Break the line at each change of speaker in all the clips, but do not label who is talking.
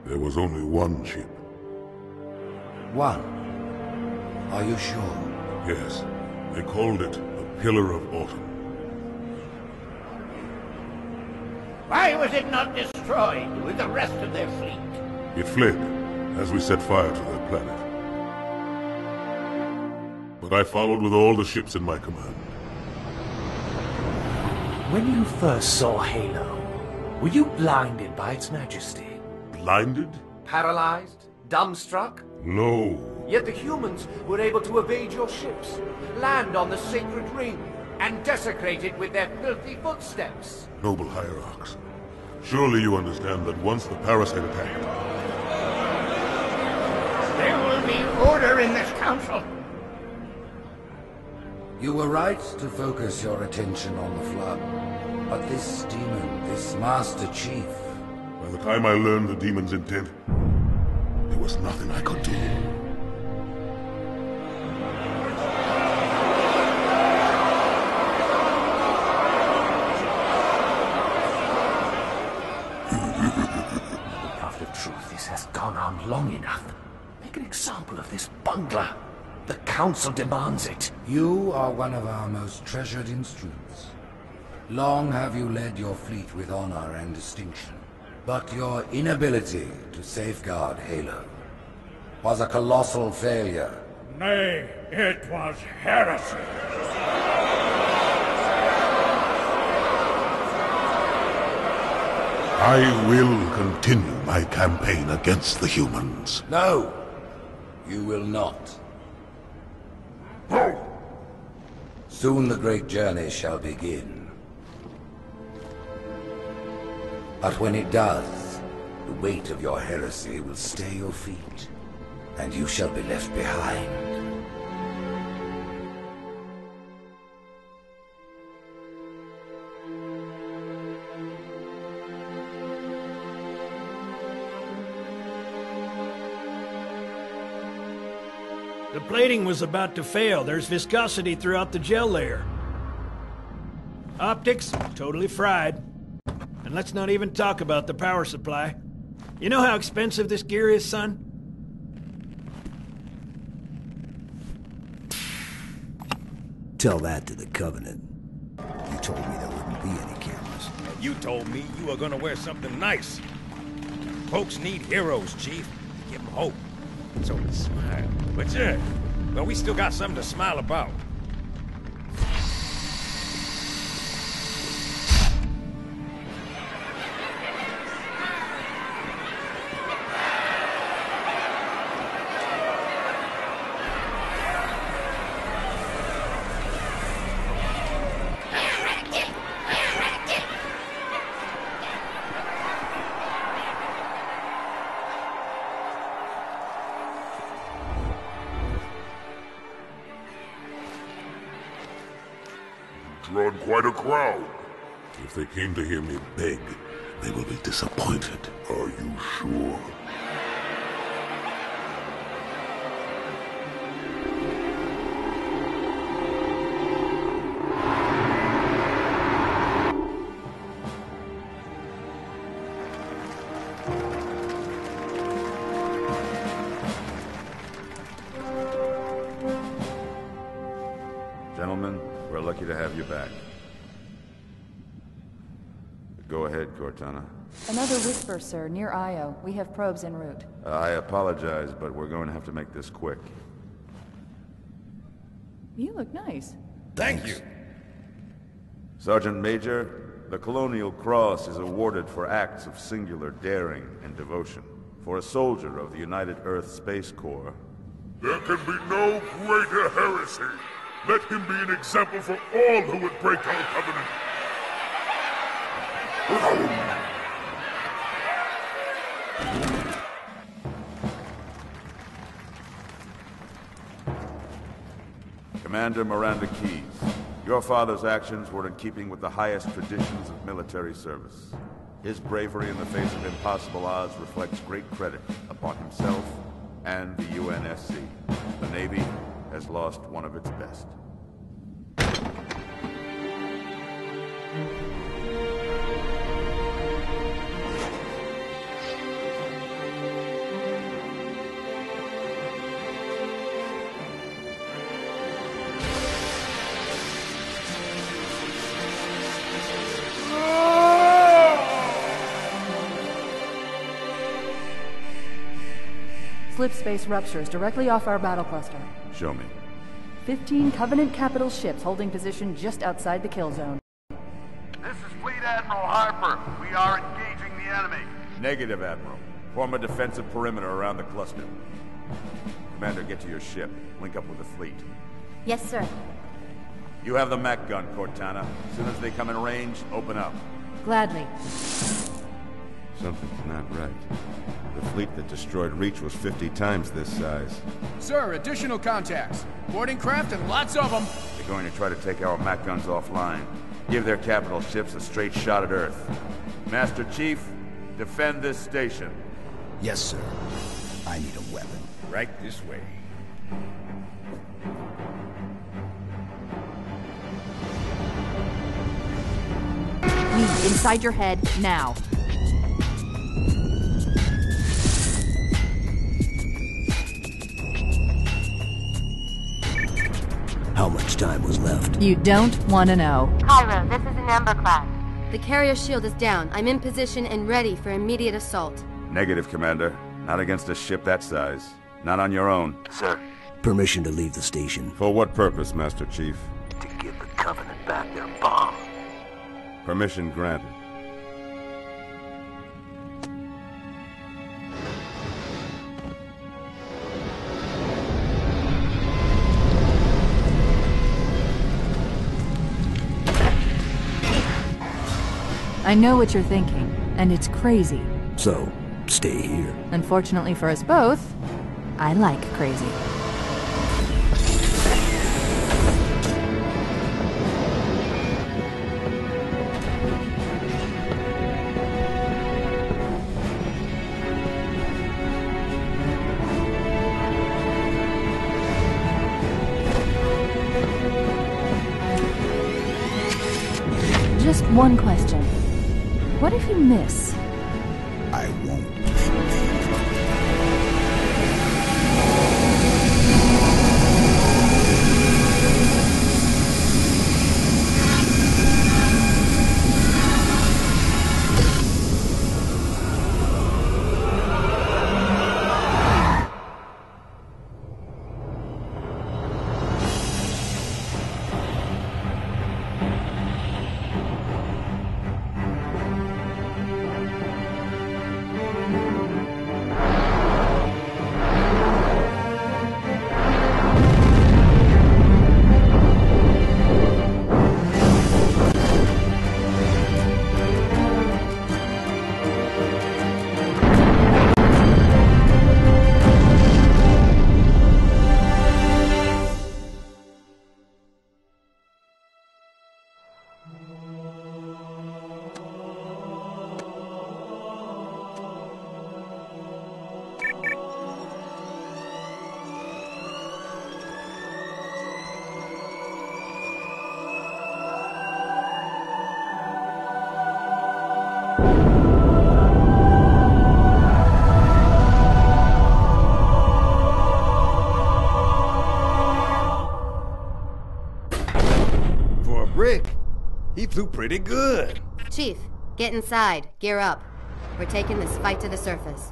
There was only one ship.
One? Are you sure?
Yes. They called it the Pillar of Autumn.
Why was it not destroyed with the rest of their fleet?
It fled as we set fire to their planet. But I followed with all the ships in my command.
When you first saw Halo, were you blinded by its majesty?
Blinded?
Paralyzed? Dumbstruck?
No.
Yet the humans were able to evade your ships, land on the sacred ring, and desecrate it with their filthy footsteps.
Noble Hierarchs, surely you understand that once the parasite attacked...
There will be order in this council.
You were right to focus your attention on the Flood. But this demon, this Master Chief...
By the time I learned the demon's intent, there was nothing I could do.
Prophet of Truth, this has gone on long enough. Make an example of this bungler. The Council demands it.
You are one of our most treasured instruments. Long have you led your fleet with honor and distinction. But your inability to safeguard Halo was a colossal failure.
Nay, it was heresy.
I will continue my campaign against the humans.
No, you will not. Soon the great journey shall begin. But when it does, the weight of your heresy will stay your feet, and you shall be left behind.
The plating was about to fail. There's viscosity throughout the gel layer. Optics, totally fried. And let's not even talk about the power supply. You know how expensive this gear is, son?
Tell that to the Covenant. You told me there wouldn't be any cameras.
You told me you were gonna wear something nice. Folks need heroes, Chief. Give them hope. So smile. But yeah, well, we still got something to smile about.
Drawn quite a crowd. If they came to hear me beg, they will be disappointed. Are you sure?
Gentlemen, we're lucky to have you back. Go ahead, Cortana.
Another whisper, sir, near Io. We have probes en route.
I apologize, but we're going to have to make this quick.
You look nice.
Thank you.
Sergeant Major, the Colonial Cross is awarded for acts of singular daring and devotion. For a soldier of the United Earth Space Corps,
There can be no greater heresy. Let him be an example for all who would break our covenant.
Commander Miranda Keyes, your father's actions were in keeping with the highest traditions of military service. His bravery in the face of impossible odds reflects great credit upon himself and the UNSC. The Navy has lost one of its best.
Slip space ruptures directly off our battle cluster.
Show me.
15 Covenant capital ships holding position just outside the kill zone.
This is Fleet Admiral Harper. We are engaging the enemy.
Negative, Admiral. Form a defensive perimeter around the cluster. Commander, get to your ship. Link up with the fleet.
Yes, sir.
You have the Mac gun, Cortana. As soon as they come in range, open up.
Gladly.
Something's not right. The fleet that destroyed Reach was 50 times this size.
Sir, additional contacts. Boarding craft and lots of them.
They're going to try to take our Mac guns offline. Give their capital ships a straight shot at Earth. Master Chief, defend this station.
Yes, sir. I need a weapon.
Right this way.
Me, inside your head, now.
How much time was left?
You don't want to know.
Cairo, this is an Ember class. The carrier shield is down. I'm in position and ready for immediate assault.
Negative, Commander. Not against a ship that size. Not on your own.
Sir.
Permission to leave the station.
For what purpose, Master Chief?
To give the Covenant back their bomb.
Permission granted.
I know what you're thinking, and it's crazy.
So, stay here.
Unfortunately for us both, I like crazy. Just one question. What if you miss?
I won't.
He flew pretty good.
Chief, get inside. Gear up. We're taking this fight to the surface.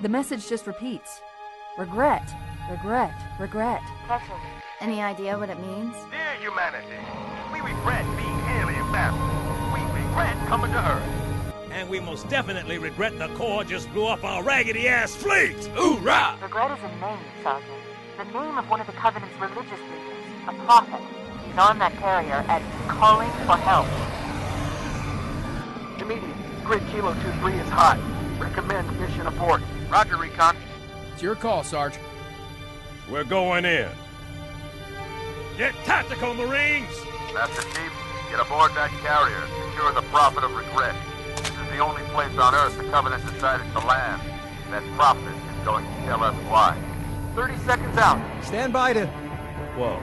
The message just repeats. Regret, regret, regret.
Any idea what it means?
Near humanity. We regret being alien masters. We regret coming to Earth.
And we most definitely regret the Corps just blew up our raggedy-ass fleet! Hoorah!
Regret is a name, Sergeant. The name of one of the Covenant's religious leaders, a prophet. He's on that carrier and calling for help.
Immediate. Grid Kilo 2-3 is hot. Recommend mission abort.
Roger, Recon.
It's your call, Sarge.
We're going in. Get tactical, Marines!
Master Chief, get aboard that carrier. Secure the Prophet of Regret. This is the only place on Earth the Covenant decided to land. That Prophet is going to tell us why.
30 seconds out.
Stand by to...
Whoa.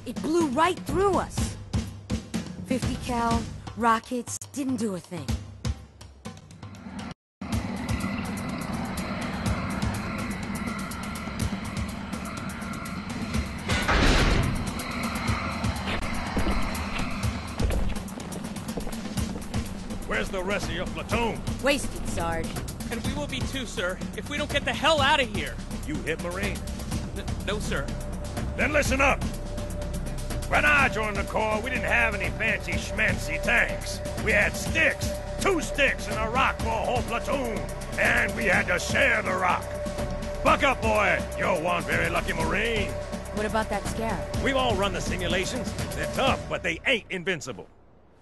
It blew right through us. 50 cal, rockets, didn't do a thing.
Where's the rest of your platoon?
Wasted, Sarge.
And we will be too, sir, if we don't get the hell out of here.
You hit Marine?
No, sir.
Then listen up. When I joined the Corps, we didn't have any fancy schmancy tanks. We had sticks, 2 sticks and a rock for a whole platoon. And we had to share the rock. Buck up, boy. You're one very lucky Marine.
What about that Scarab?
We've all run the simulations. They're tough, but they ain't invincible.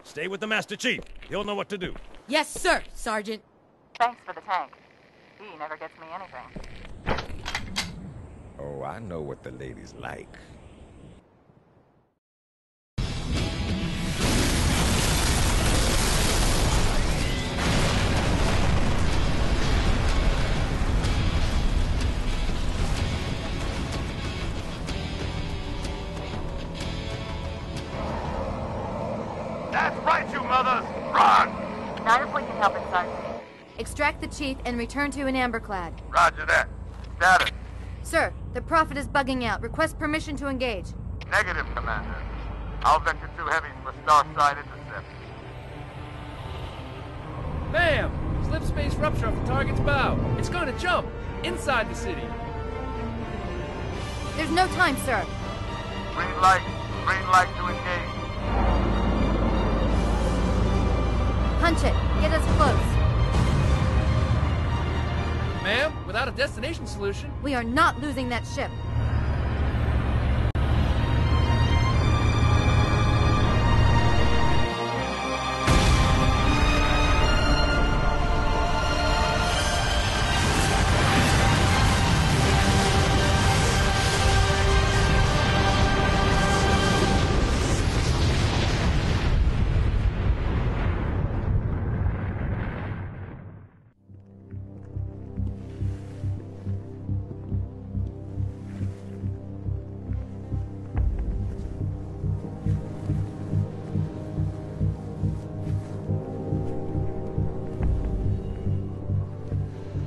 Stay with the Master Chief. He'll know what to do.
Yes, sir, Sergeant.
Thanks for the tank. He never gets me anything.
Oh, I know what the ladies like.
That's right, you mothers! Run!
Not if we can help it, Sergeant.
Extract the chief and return to an amberclad.
Roger that. Status.
Sir, the Prophet is bugging out. Request permission to engage.
Negative, Commander. I'll venture 2 heavies for Starside intercept.
Bam! Slip space rupture off the target's bow. It's going to jump. Inside the city.
There's no time, sir.
Green light. Green light to engage.
Punch it. Get us close.
Ma'am, without a destination solution...
We are not losing that ship.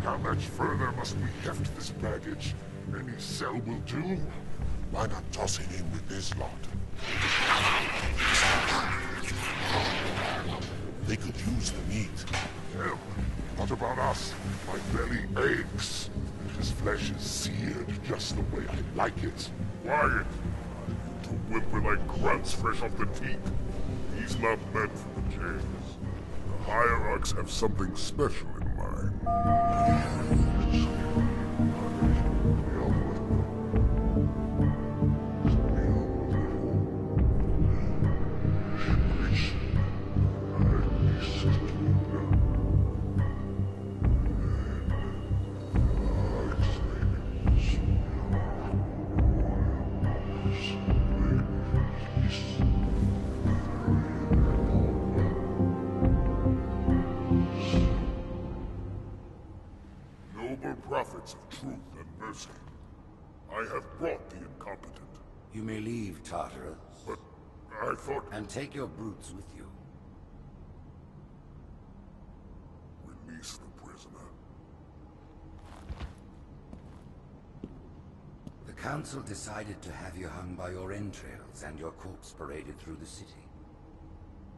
How much further must we heft this baggage? Any cell will do. Why not toss it in with this lot? They could use the meat. Hell, what about us? My belly aches. His flesh is seared just the way I like it. Quiet! To whimper like grunts fresh off the teeth. He's not meant for the chains. The hierarchs have something special in mind. Prophets of truth and mercy, I have brought the incompetent.
You may leave, Tartarus.
But I thought...
And take your brutes with you.
Release the prisoner.
Council decided to have you hung by your entrails and your corpse paraded through the city.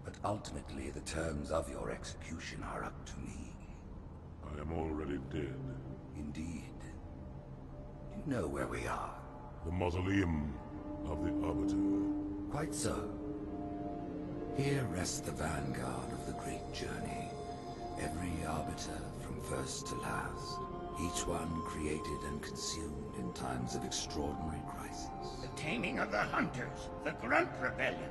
But ultimately, the terms of your execution are up to me.
I am already dead.
Indeed. Do you know where we are?
The mausoleum of the Arbiter.
Quite so. Here rests the vanguard of the great journey. Every Arbiter from first to last. Each one created and consumed in times of extraordinary crisis.
The taming of the Hunters, the Grunt Rebellion.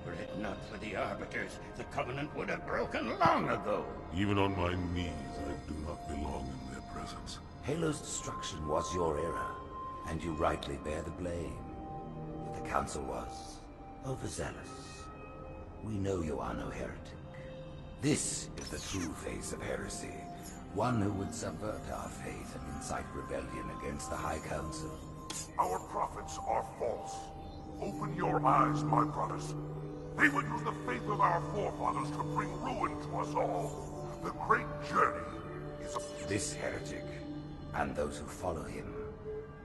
Were it not for the Arbiters, the Covenant would have broken long ago.
Even on my knees, I do not belong in their presence.
Halo's destruction was your error, and you rightly bear the blame. But the Council was overzealous. We know you are no heretic. This is the true face of heresy. One who would subvert our faith and incite rebellion against the High Council.
Our prophets are false. Open your eyes, my brothers. They will use the faith of our forefathers to bring ruin to us all. The great journey is a...
This heretic, and those who follow him,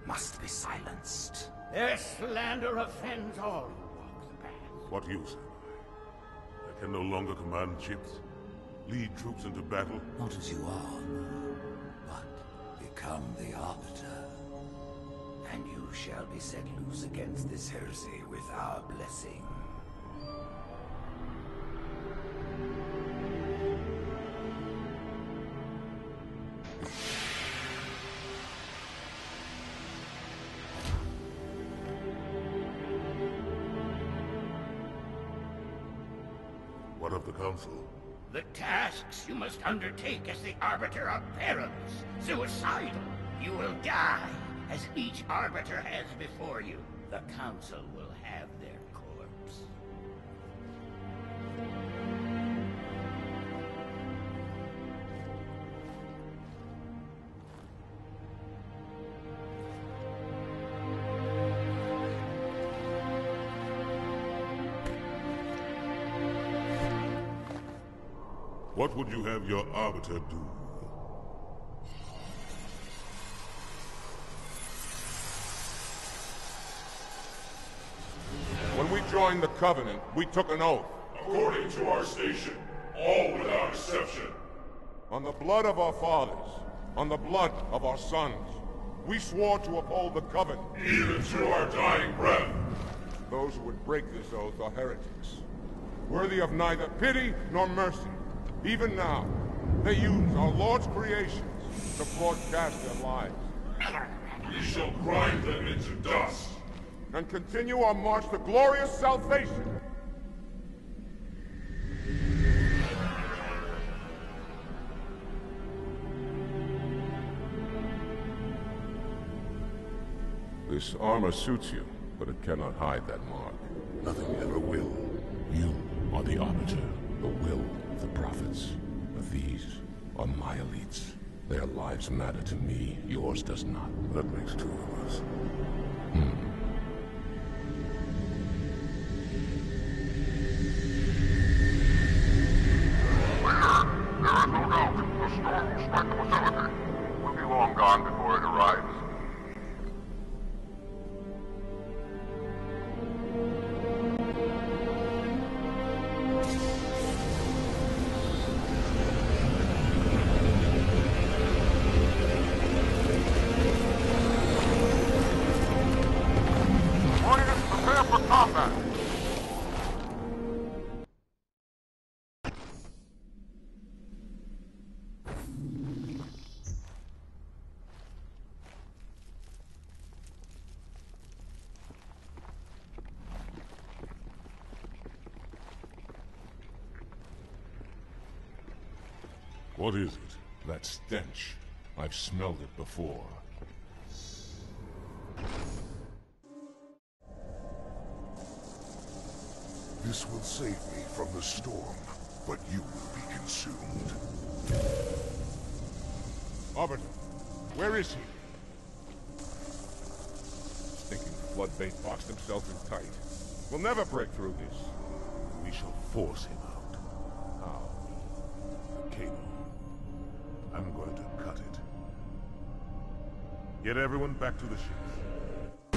must be silenced.
Their slander offends all who walk the path.
What use? I can no longer command ships, lead troops into battle.
Not as you are, no, but become the Arbiter. And you shall be set loose against this heresy with our blessing.
What of the Council?
The tasks you must undertake as the Arbiter are perilous, suicidal. You will die, as each Arbiter has before you. The Council will have their corpse.
What would you have your Arbiter do?
When we joined the Covenant, we took an oath.
According to our station, all without exception.
On the blood of our fathers, on the blood of our sons, we swore to uphold the Covenant.
Even to our dying breath.
Those who would break this oath are heretics, worthy of neither pity nor mercy. Even now, they use our Lord's creations to broadcast their lies.
We shall grind them into dust.
And continue our march to glorious salvation. This armor suits you, but it cannot hide that mark.
Nothing ever will. You are the Arbiter, the will of the prophets. But these are my elites. Their lives matter to me, yours does not. That makes two of us.
There is no doubt the storm will strike the facility. We'll be long gone before it arrives. Warriors, prepare for combat!
What is it? That stench. I've smelled it before. This will save me from the storm, but you will be consumed.
Arbiter, where is he? Stinking floodbait boxed himself in tight. We'll never break through this.
We shall force him out. How? The cable. I'm going to cut it. Get everyone back to the ships.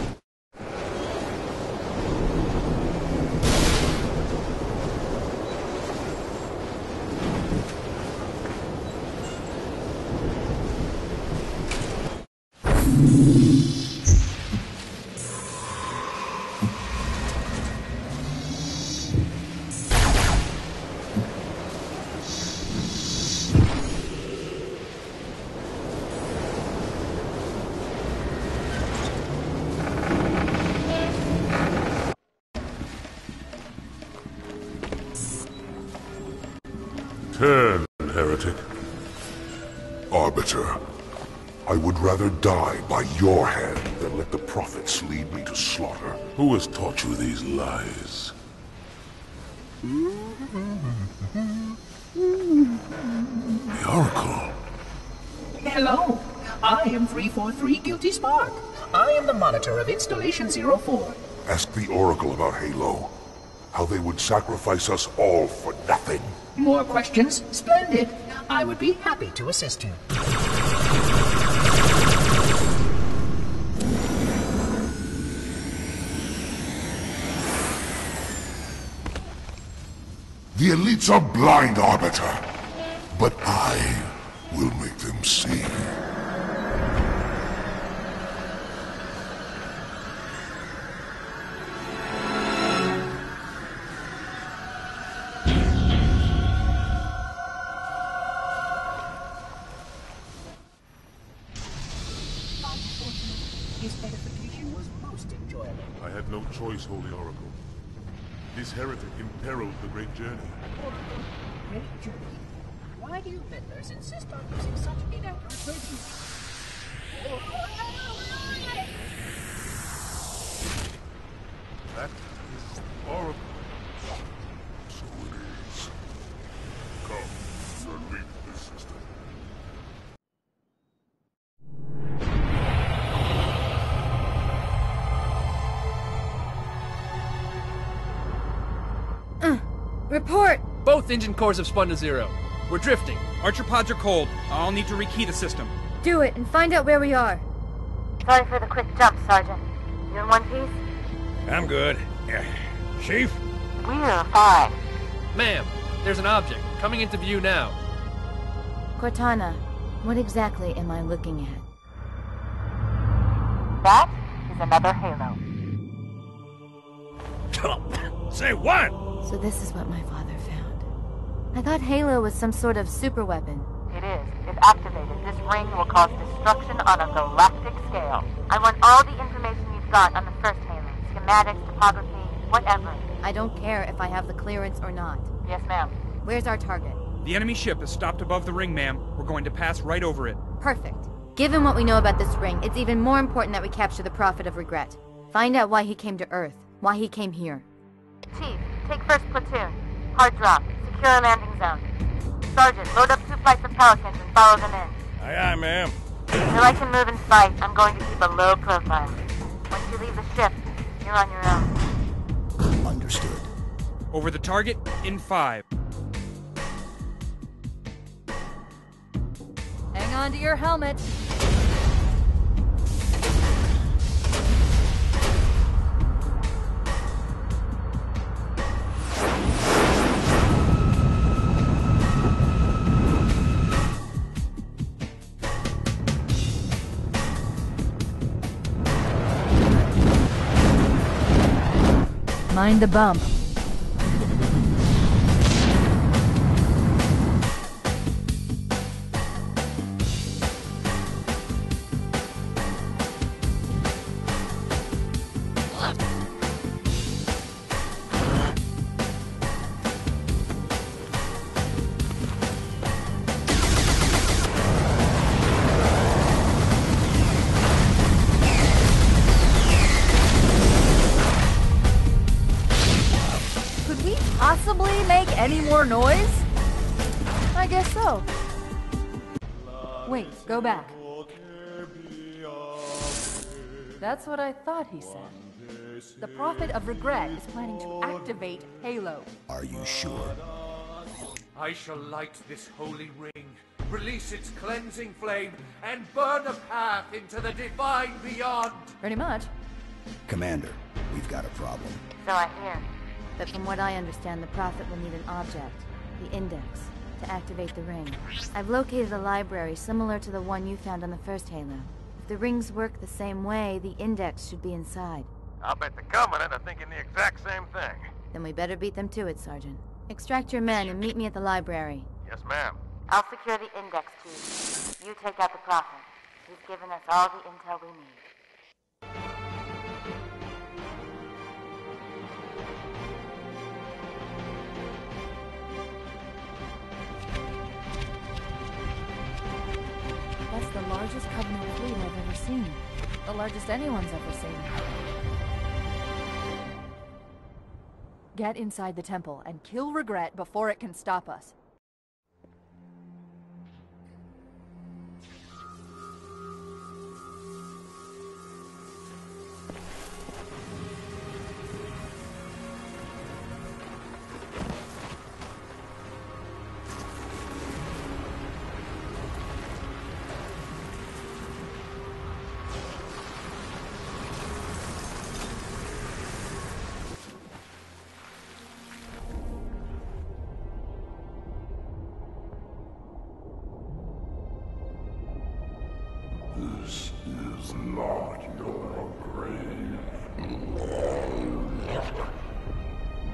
Turn, heretic. Arbiter, I would rather die by your hand than let the prophets lead me to slaughter. Who has taught you these lies? The Oracle.
Hello, I am 343 Guilty Spark. I am the monitor of Installation 04.
Ask the Oracle about Halo. How they would sacrifice us all for nothing.
More questions? Splendid. I would be happy to assist you.
The elites are blind, Arbiter. But I will make them see.
His edification was most enjoyable.
I had no choice, Holy Oracle. This heretic imperiled the great journey.
Great journey. Why do you meddlers insist on using such inaccurate versions?
That is Oracle. So it is. Come, and meet this system.
Report!
Both engine cores have spun to zero. We're drifting.
Archer pods are cold. I'll need to rekey the system.
Do it and find out where we are.
Sorry for the quick jump, Sergeant. You in one piece?
I'm good. Chief?
We're fine.
Ma'am, there's an object coming into view now.
Cortana, what exactly am I looking at?
That is another Halo.
Say what?
So this is what my father found. I thought Halo was some sort of super weapon.
It is. If activated, this ring will cause destruction on a galactic scale. I want all the information you've got on the first Halo. Schematics, topography, whatever.
I don't care if I have the clearance or not.
Yes, ma'am.
Where's our target?
The enemy ship is stopped above the ring, ma'am. We're going to pass right over it.
Perfect. Given what we know about this ring, it's even more important that we capture the Prophet of Regret. Find out why he came to Earth. Why he came here.
Chief, take first platoon. Hard drop. Secure a landing zone. Sergeant, load up 2 flights of Pelicans and follow them in.
Aye, aye, ma'am.
Until I can move and fight, I'm going to keep a low profile. Once you leave the ship, you're on your own.
Understood.
Over the target in 5.
Hang on to your helmet. Mind the bump. Possibly make any more noise? I guess so. Wait, go back. That's what I thought he said. The Prophet of Regret is planning to activate Halo.
Are you sure?
I shall light this holy ring, release its cleansing flame, and burn a path into the divine beyond.
Pretty much.
Commander, we've got a problem.
So I hear.
But from what I understand, the Prophet will need an object, the Index, to activate the ring. I've located a library similar to the one you found on the first Halo. If the rings work the same way, the Index should be inside.
I'll bet the Covenant are thinking the exact same thing.
Then we better beat them to it, Sergeant. Extract your men and meet me at the library.
Yes, ma'am.
I'll secure the Index, Chief. You take out the Prophet. He's given us all the intel we need.
largest Covenant fleet I've ever seen. The largest anyone's ever seen. Get inside the temple and kill Regret before it can stop us.
This is not your grave.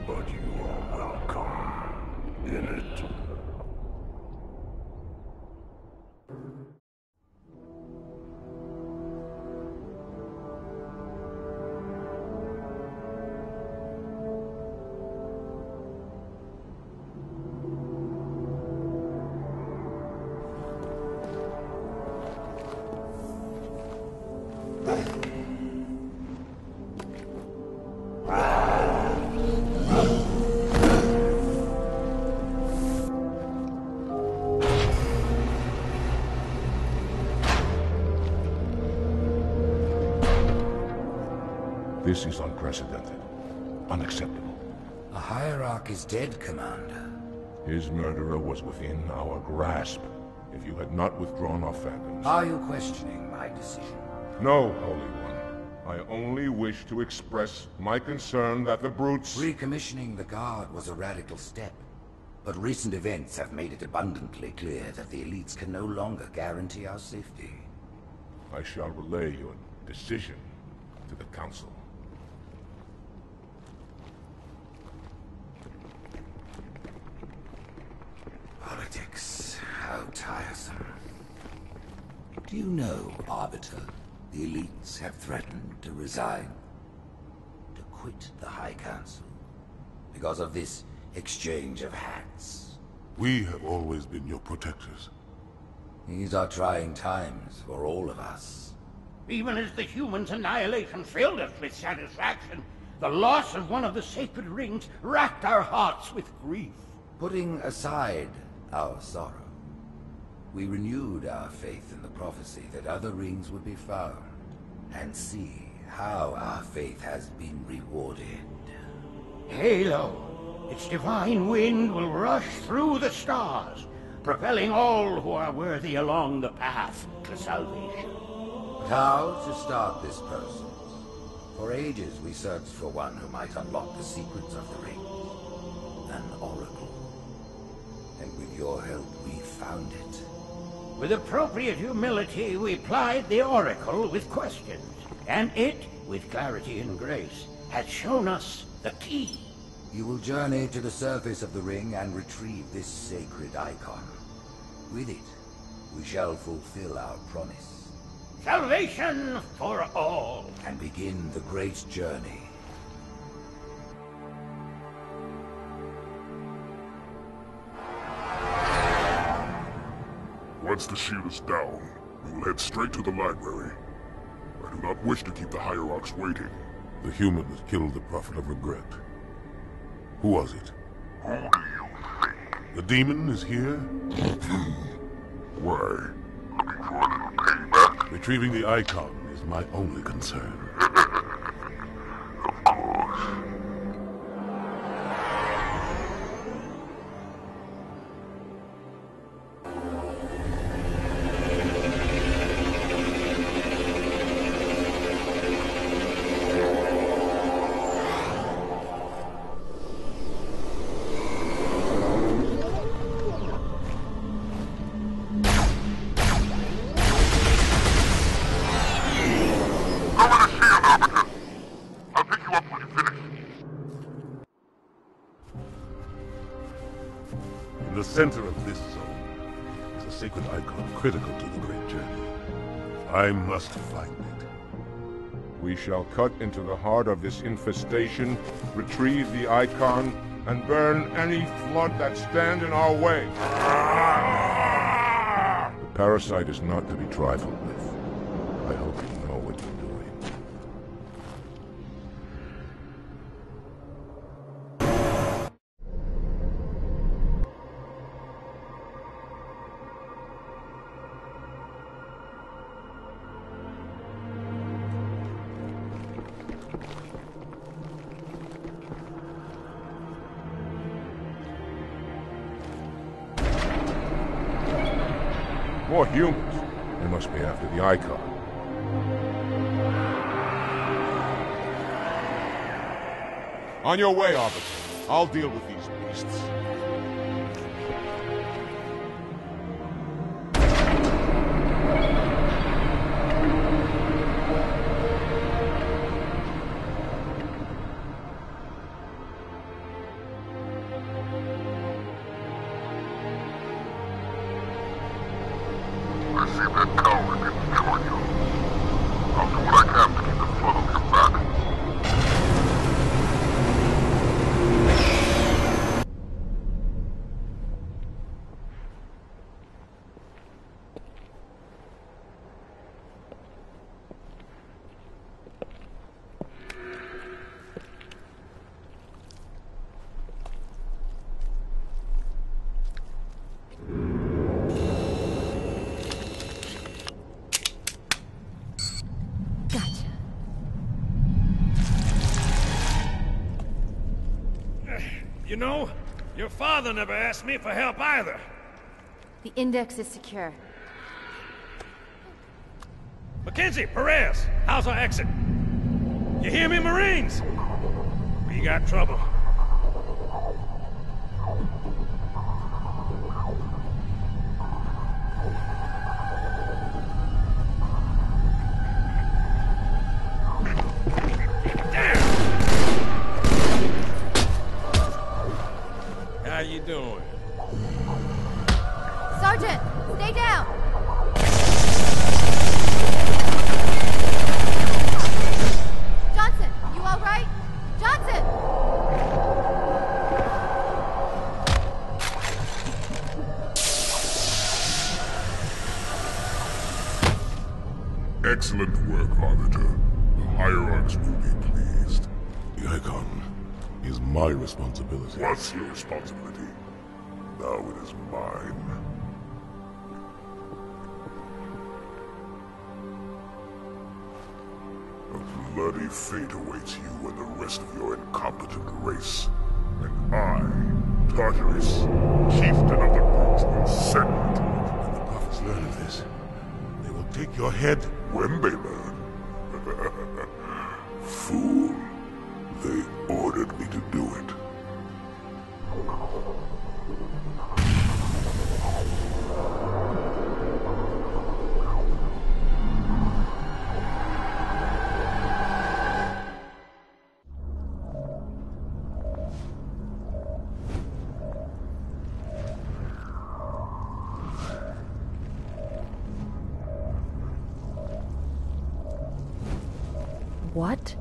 But you are welcome in it. This is unprecedented. Unacceptable.
A hierarch is dead, Commander.
His murderer was within our grasp. If you had not withdrawn our phantoms...
Are you questioning my decision?
No, Holy One. I only wish to express my concern that the brutes...
Recommissioning the Guard was a radical step. But recent events have made it abundantly clear that the elites can no longer guarantee our safety.
I shall relay your decision to the Council.
Politics, how tiresome. Do you know, Arbiter, the elites have threatened to resign, to quit the High Council, because of this exchange of hats?
We have always been your protectors.
These are trying times for all of us.
Even as the humans' annihilation filled us with satisfaction, the loss of one of the sacred rings racked our hearts with grief.
Putting aside our sorrow, we renewed our faith in the prophecy that other rings would be found, and see how our faith has been rewarded.
Halo, its divine wind will rush through the stars, propelling all who are worthy along the path to salvation.
But how to start this process? For ages we searched for one who might unlock the secrets of the ring. An oracle. And with your help, we found it.
With appropriate humility, we plied the oracle with questions, and it, with clarity and grace, has shown us the key.
You will journey to the surface of the ring and retrieve this sacred icon. With it, we shall fulfill our promise.
Salvation for all.
And begin the great journey.
Once the shield is down, we will head straight to the library. I do not wish to keep the Hierarchs waiting. The human that killed the Prophet of Regret. Who was it? Who do you think? The demon is here? Why? Looking for a little payback? Retrieving the icon is my only concern. Of course. In the center of this zone is a sacred icon critical to the great journey. I must find it. We shall cut into the heart of this infestation, retrieve the icon, and burn any flood that stand in our way. The
Parasite is not to be trifled with. I hope you know what you're doing. More humans. They must be after the Icon. On your way, Arbiter. I'll deal with these beasts.
I see that coward didn't join you. I'll do what I can to keep the flood of you back.
You know, your father never asked me for help either.
The Index is secure.
Mackenzie, Perez, how's our exit? You hear me, Marines? We got trouble. How you doing?
Sergeant, stay down! Johnson, you all right? Johnson!
Excellent work, Arbiter. The Hierarchs will be pleased.
The Icon is my responsibility.
What's your responsibility? Now it is mine. A bloody fate awaits you and the rest of your incompetent race. And I, Tartarus, chieftain of the brutes, will send you to it.
When the prophets learn of this, they will take your head.
When they learn. Fool. They ordered me to do it.
What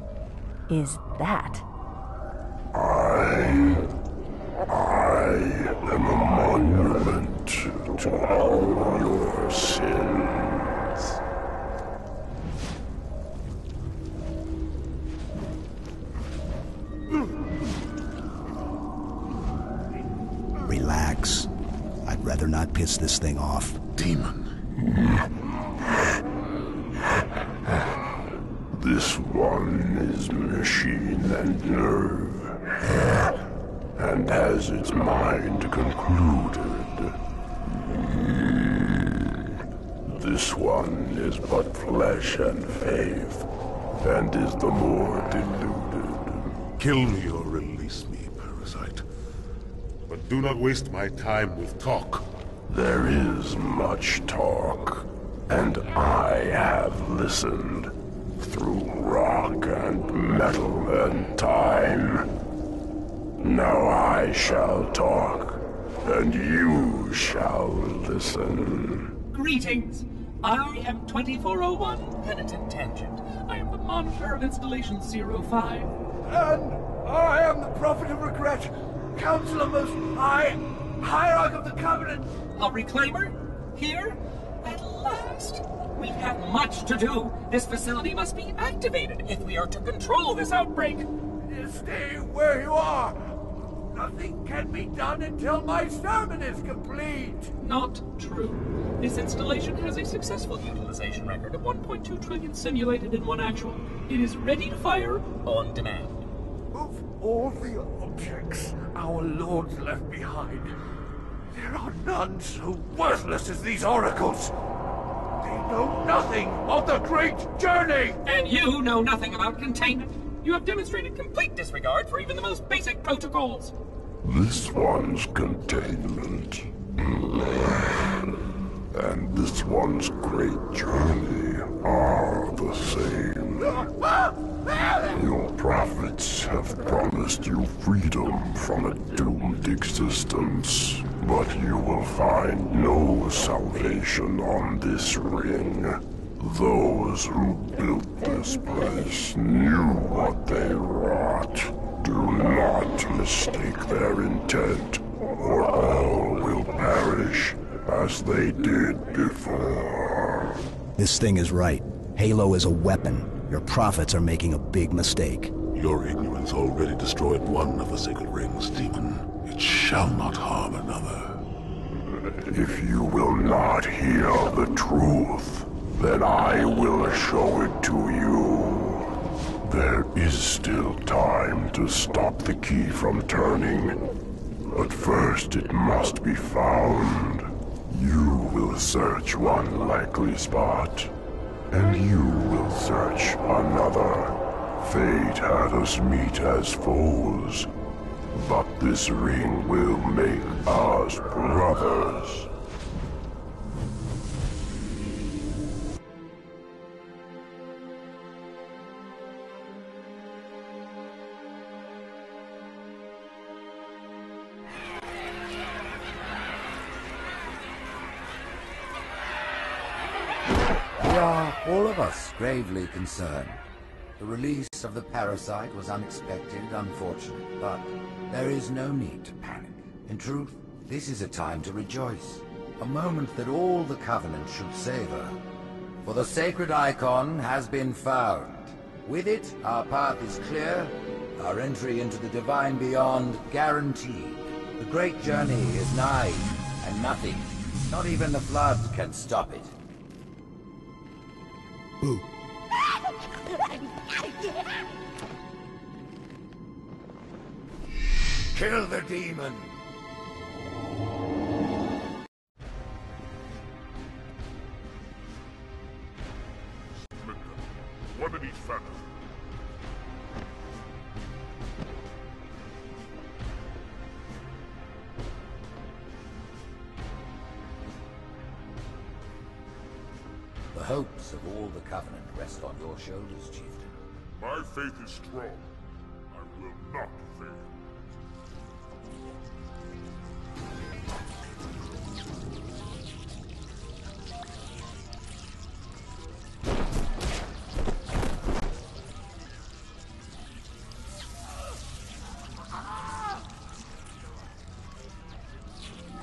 is that?
I am a monument to all your sins.
Relax. I'd rather not piss this thing off.
Demon. This one is machine and nerve, and has its mind concluded. This one is but flesh and faith, and is the more deluded.
Kill me or release me, Parasite. But do not waste my time with talk.
There is much talk, and I have listened. Through rock and metal and time. Now I shall talk, and you shall listen.
Greetings. I am 2401 Penitent Tangent. I am the monitor of Installation 05.
And I am the Prophet of Regret, Counselor Most High, Hierarch of the Covenant.
A reclaimer? Here? last. We have much to do. This facility must be activated if we are to control this outbreak.
Stay where you are. Nothing can be done until my sermon is complete.
Not true. This installation has a successful utilization record of 1.2 trillion simulated in one actual. It is ready to fire on demand.
Of all the objects our lords left behind, there are none so worthless as these oracles. They know nothing of the great journey!
And you know nothing about containment. You have demonstrated complete disregard for even the most basic protocols.
This one's containment. And this one's great journey are the same. Your prophets have promised you freedom from a doomed existence, but you will find no salvation on this ring. Those who built this place knew what they wrought. Do not mistake their intent, or all will perish as they did before.
This thing is right. Halo is a weapon. Your prophets are making a big mistake.
Your ignorance already destroyed one of the sacred rings, demon. It shall not harm another. If you will not hear the truth, then I will show it to you. There is still time to stop the key from turning, but first it must be found. You will search one likely spot, and you will search another. Fate had us meet as foes, but this ring will make us brothers.
We are, all of us, gravely concerned. The release of the parasite was unexpected, unfortunate, but there is no need to panic. In truth, this is a time to rejoice. A moment that all the Covenant should savor. For the sacred icon has been found. With it, our path is clear, our entry into the divine beyond guaranteed. The great journey is nigh, and nothing, not even the flood, can stop it.
Ooh.
Kill the demon!
One in each phantom.
The hopes of all the Covenant rest on your shoulders, Chieftain.
My faith is strong. I will not fail.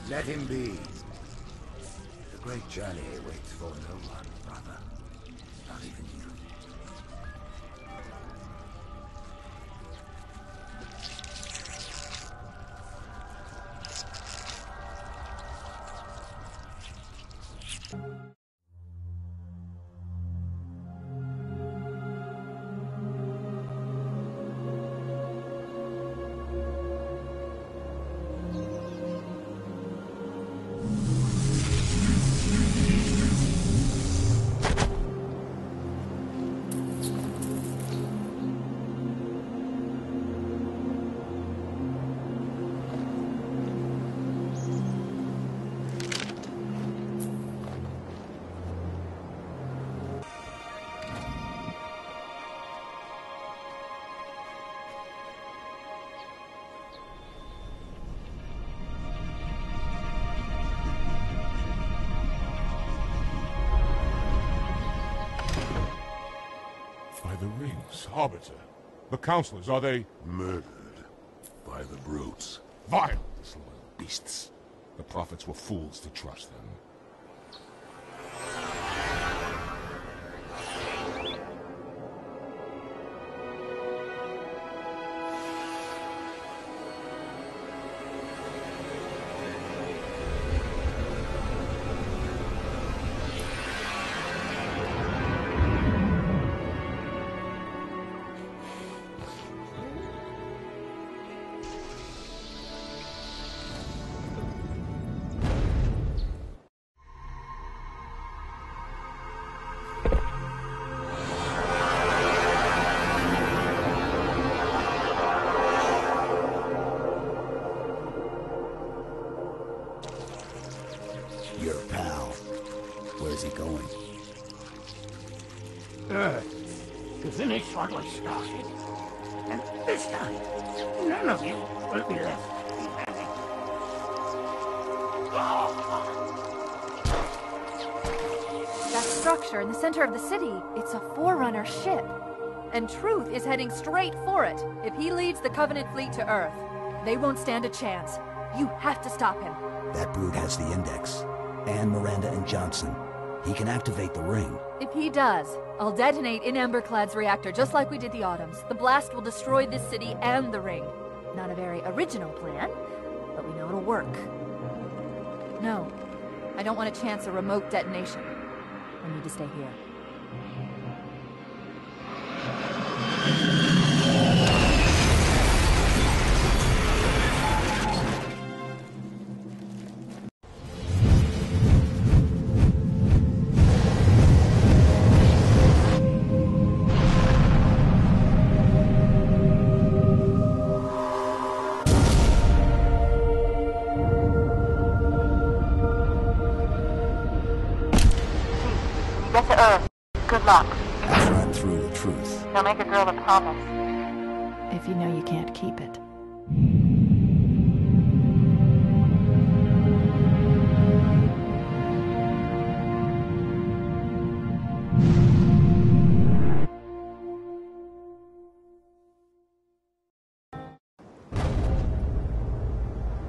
Let him be. The great journey waits for no one, brother. Not even you.
The rings, Arbiter. The counselors, are they...
Murdered by the brutes.
Vile, disloyal beasts. The prophets were fools to trust them.
what was started. And this time, none of you will be left behind.
That structure in the center of the city, it's a Forerunner ship. And Truth is heading straight for it. If he leads the Covenant fleet to Earth, they won't stand a chance. You have to stop him.
That brute has the Index. And Miranda and Johnson. He can activate the ring.
If he does, I'll detonate in Emberclad's reactor just like we did the Autumns. The blast will destroy this city and the ring. Not a very original plan, but we know it'll work. No, I don't want to chance a remote detonation. I need to stay here.
Get to Earth. Good luck.
After I'm through with Truth.
Don't make a girl a promise.
If you know you can't keep it.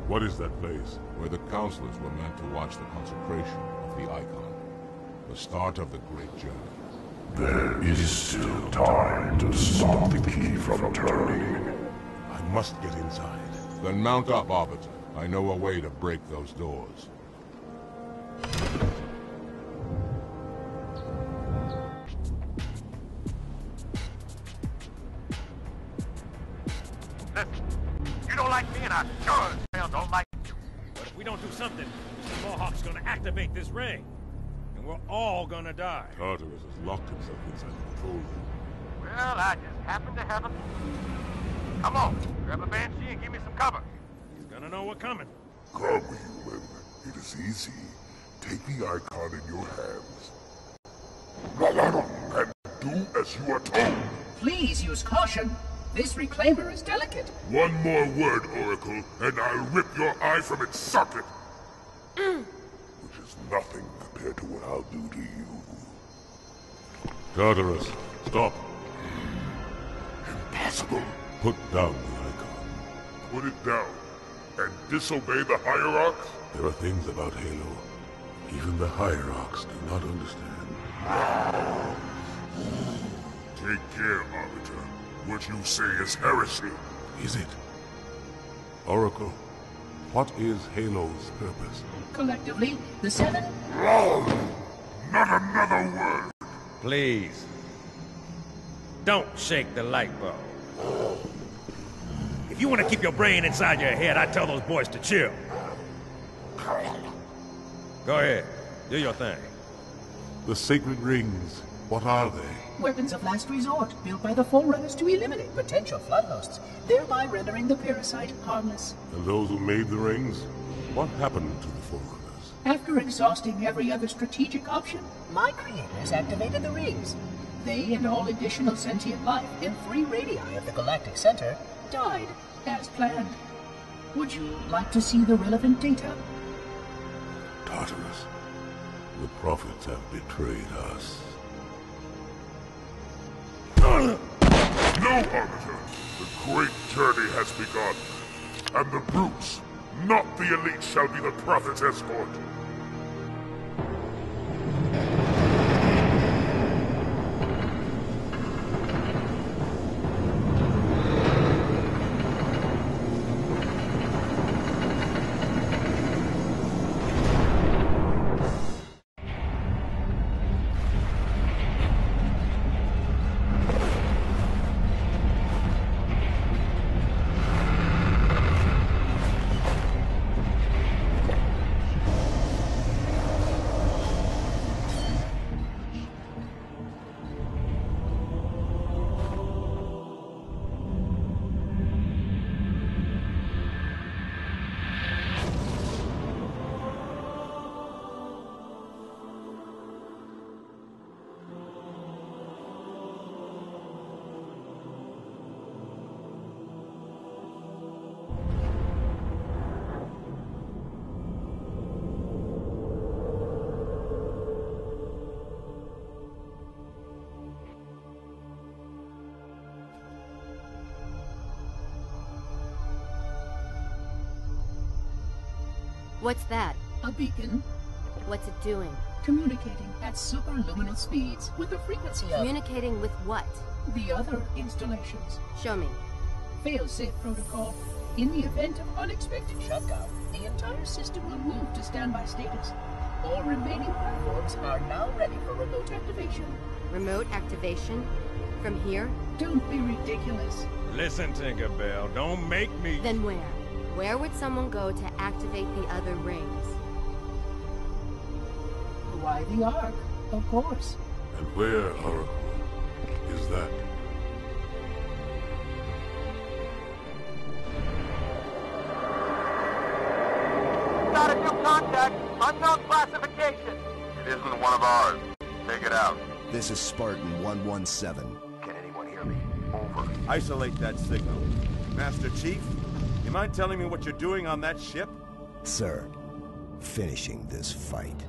What is that place? Where the counselors were meant to watch the consecration of the Icon. The start of the great journey.
There is still time to stop the key from turning.
I must get inside. Then mount up, Arbiter. I know a way to break those doors.
You don't like me, and I sure as hell don't like you. But if we don't do something, Mr. Mohawk's gonna activate this ring. And we're all gonna die.
Tartarus has locked himself inside the control room.
Well, I just happen to have a... Come on, grab a Banshee and give me some cover. He's gonna know we're coming.
Come, human. It is easy. Take the Icon in your hands. And do as you are told.
Please use caution. This reclaimer is delicate.
One more word, Oracle, and I'll rip your eye from its socket. Which is nothing compared to what I'll do to you.
Tartarus, stop.
Impossible.
Put down the Icon.
Put it down and disobey the Hierarchs?
There are things about Halo even the Hierarchs do not understand.
Take care, Arbiter. What you say is heresy.
Is it? Oracle, what is Halo's purpose?
Collectively, the Seven...
Wrong! Not another word!
Please. Don't shake the light bulb. If you want to keep your brain inside your head, I tell those boys to chill. Go ahead. Do your thing.
The sacred rings, what are they?
Weapons of last resort, built by the Forerunners to eliminate potential flood hosts, thereby rendering the parasite harmless.
And those who made the rings? What happened to the Forerunners?
After exhausting every other strategic option, my creators activated the rings. They and all additional sentient life in 3 radii of the Galactic Center died, as planned. Would you like to see the relevant data?
Tartarus, the prophets have betrayed us.
No, Arbiter! The great journey has begun. And the brutes, not the elite, shall be the Prophet's escort.
What's that?
A beacon.
What's it doing?
Communicating at superluminal speeds with the frequency of...
Communicating with what?
The other installations.
Show me.
Fail-safe protocol. In the event of unexpected shutdown, the entire system will move to standby status. All remaining platforms are now ready for remote activation.
Remote activation? From here?
Don't be ridiculous.
Listen, Tinkerbell, don't make me...
Then where? Where would someone go to activate the other rings?
Why the Ark, of course.
And where, Oracle, is that?
Got a new contact. Unknown classification. It isn't one of ours. Take it out.
This is Spartan 117.
Can anyone hear me? Over.
Isolate that signal. Master Chief, you mind telling me what you're doing on that ship?
Sir, finishing this fight.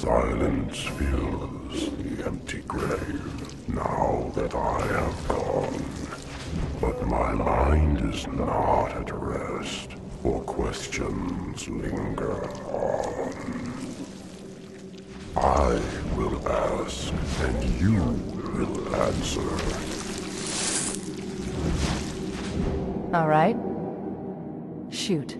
Silence fills the empty grave now that I have gone. But my mind is not at rest, for questions linger on. I will ask, and you will answer.
All right. Shoot.